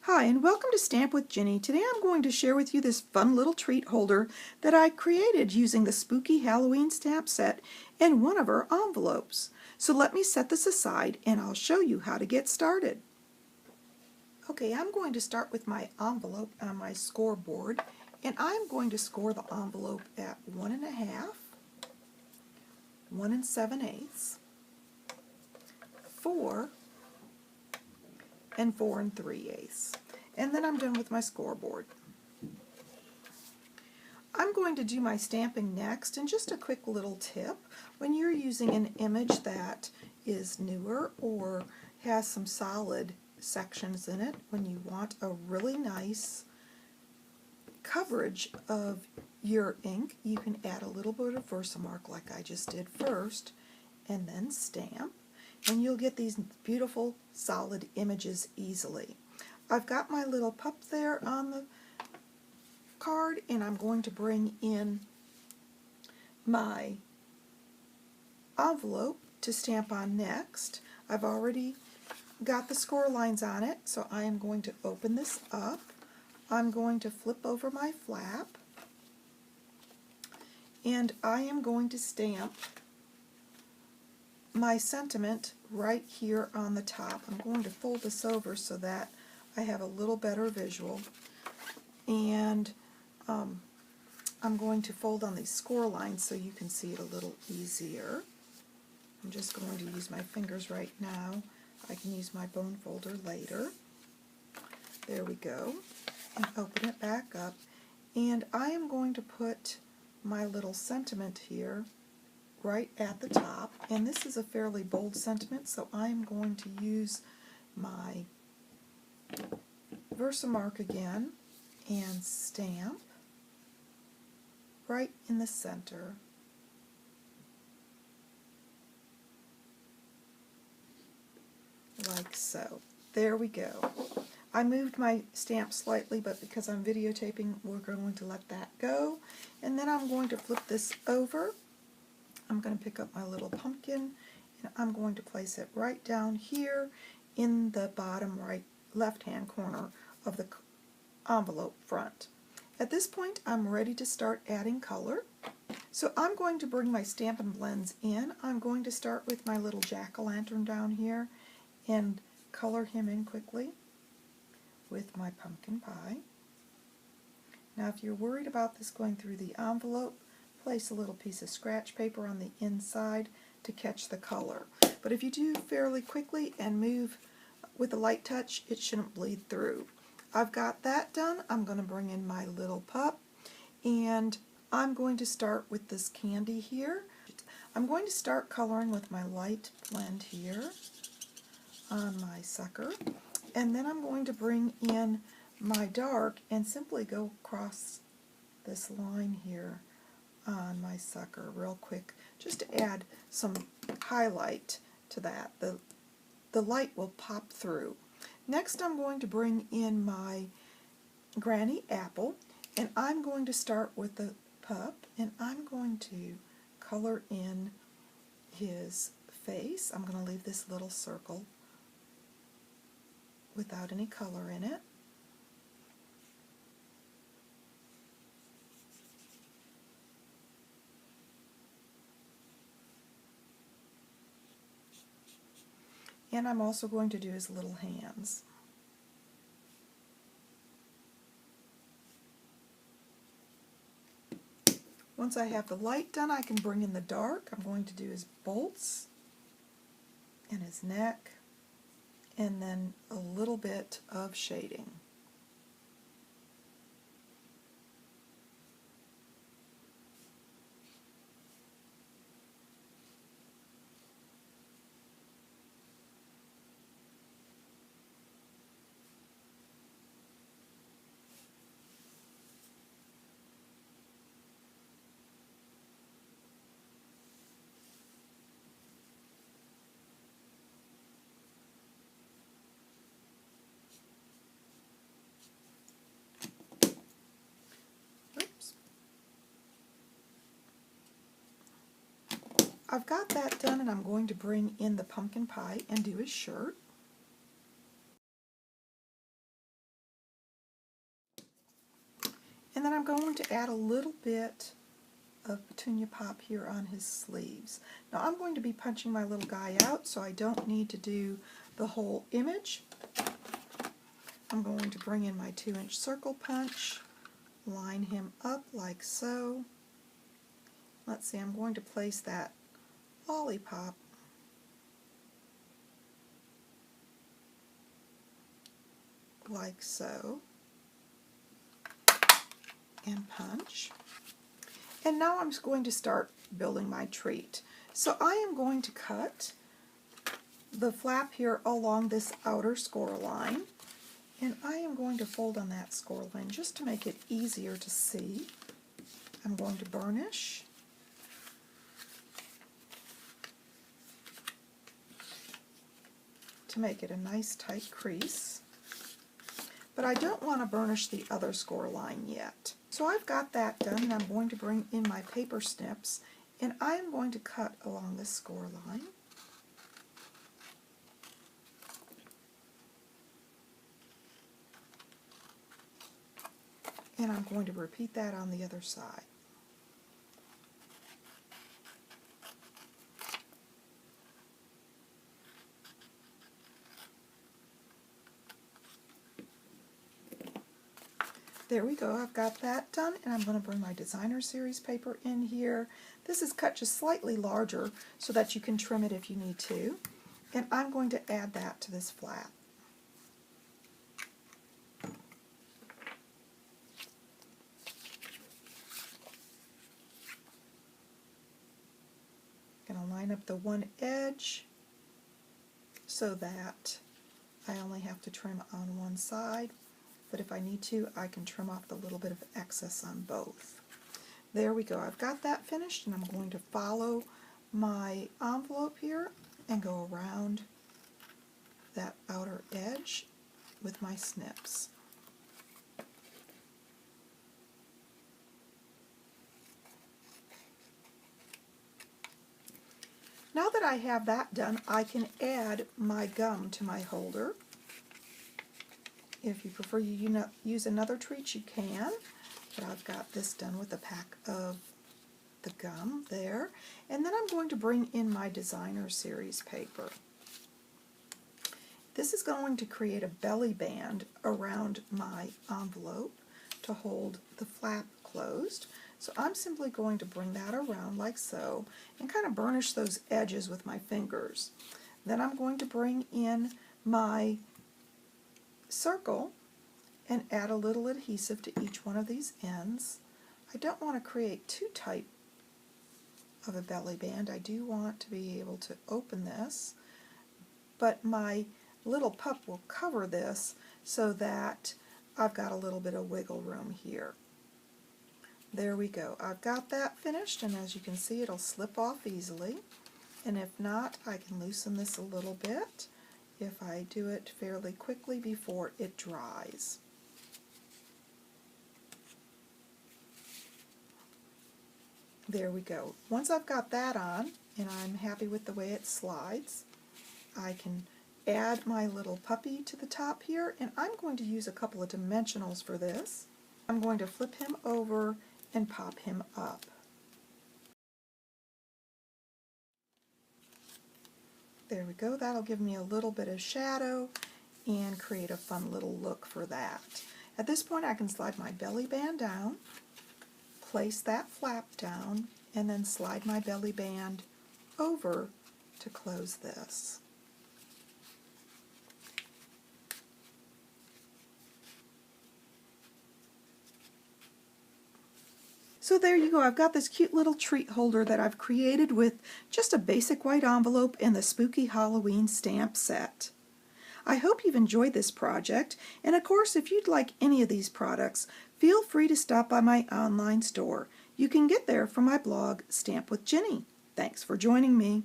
Hi, and welcome to Stamp with Ginny. Today I'm going to share with you this fun little treat holder that I created using the Spooky Halloween stamp set in one of our envelopes. So let me set this aside and I'll show you how to get started. Okay, I'm going to start with my envelope on my scoreboard, and I'm going to score the envelope at 1.5, 1 7/8, 4, and 4 3/8. And then I'm done with my scoreboard. I'm going to do my stamping next, and just a quick little tip: when you're using an image that is newer or has some solid sections in it, when you want a really nice coverage of your ink, you can add a little bit of Versamark like I just did first, and then stamp, and you'll get these beautiful solid images easily. I've got my little pup there on the card, and I'm going to bring in my envelope to stamp on next. I've already got the score lines on it, so I am going to open this up. I'm going to flip over my flap, and I am going to stamp my sentiment right here on the top. I'm going to fold this over so that I have a little better visual, and I'm going to fold on these score lines so you can see it a little easier. I'm just going to use my fingers right now. I can use my bone folder later. There we go. And open it back up. And I am going to put my little sentiment here right at the top. And this is a fairly bold sentiment, so I'm going to use my Versamark again and stamp right in the center. Like so. There we go. I moved my stamp slightly, but because I'm videotaping, we're going to let that go. And then I'm going to flip this over. I'm going to pick up my little pumpkin, and I'm going to place it right down here in the bottom right left-hand corner of the envelope front. At this point, I'm ready to start adding color. So I'm going to bring my Stampin' Blends in. I'm going to start with my little jack-o'-lantern down here and color him in quickly with my pumpkin pie. Now, if you're worried about this going through the envelope, place a little piece of scratch paper on the inside to catch the color. But if you do fairly quickly and move with a light touch, it shouldn't bleed through. I've got that done. I'm going to bring in my little pup, and I'm going to start with this candy here. I'm going to start coloring with my light blend here on my sucker, and then I'm going to bring in my dark and simply go across this line here on my sucker real quick, just to add some highlight to that. The light will pop through. Next, I'm going to bring in my Granny Apple, and I'm going to start with the pup, and I'm going to color in his face. I'm going to leave this little circle without any color in it. And I'm also going to do his little hands. Once I have the light done, I can bring in the dark. I'm going to do his bolts and his neck, and then a little bit of shading. I've got that done, and I'm going to bring in the pumpkin pie and do his shirt. And then I'm going to add a little bit of Petunia Pop here on his sleeves. Now I'm going to be punching my little guy out, so I don't need to do the whole image. I'm going to bring in my 2-inch circle punch, line him up like so. Let's see, I'm going to place that lollipop like so, and punch. And now I'm going to start building my treat. So I am going to cut the flap here along this outer score line, and I am going to fold on that score line just to make it easier to see. I'm going to burnish. To make it a nice tight crease. But I don't want to burnish the other score line yet. So I've got that done, and I'm going to bring in my paper snips, and I am going to cut along this score line. And I'm going to repeat that on the other side. There we go, I've got that done, and I'm going to bring my designer series paper in here. This is cut just slightly larger so that you can trim it if you need to. And I'm going to add that to this flap. I'm going to line up the one edge so that I only have to trim on one side. But if I need to, I can trim off the little bit of excess on both. There we go. I've got that finished, and I'm going to follow my envelope here and go around that outer edge with my snips. Now that I have that done, I can add my gum to my holder. If you prefer you use another treat, you can, but I've got this done with a pack of the gum there. And then I'm going to bring in my designer series paper. This is going to create a belly band around my envelope to hold the flap closed. So I'm simply going to bring that around like so and kind of burnish those edges with my fingers. Then I'm going to bring in my circle and add a little adhesive to each one of these ends. I don't want to create too tight of a belly band. I do want to be able to open this, but my little pup will cover this so that I've got a little bit of wiggle room here. There we go. I've got that finished, and as you can see, it'll slip off easily, and if not, I can loosen this a little bit if I do it fairly quickly before it dries. There we go. Once I've got that on, and I'm happy with the way it slides, I can add my little puppy to the top here, and I'm going to use a couple of dimensionals for this. I'm going to flip him over and pop him up. There we go. That'll give me a little bit of shadow and create a fun little look for that. At this point, I can slide my belly band down, place that flap down, and then slide my belly band over to close this. So there you go. I've got this cute little treat holder that I've created with just a basic white envelope and the Spooky Halloween stamp set. I hope you've enjoyed this project, and of course, if you'd like any of these products, feel free to stop by my online store. You can get there from my blog, Stamp with Jini. Thanks for joining me.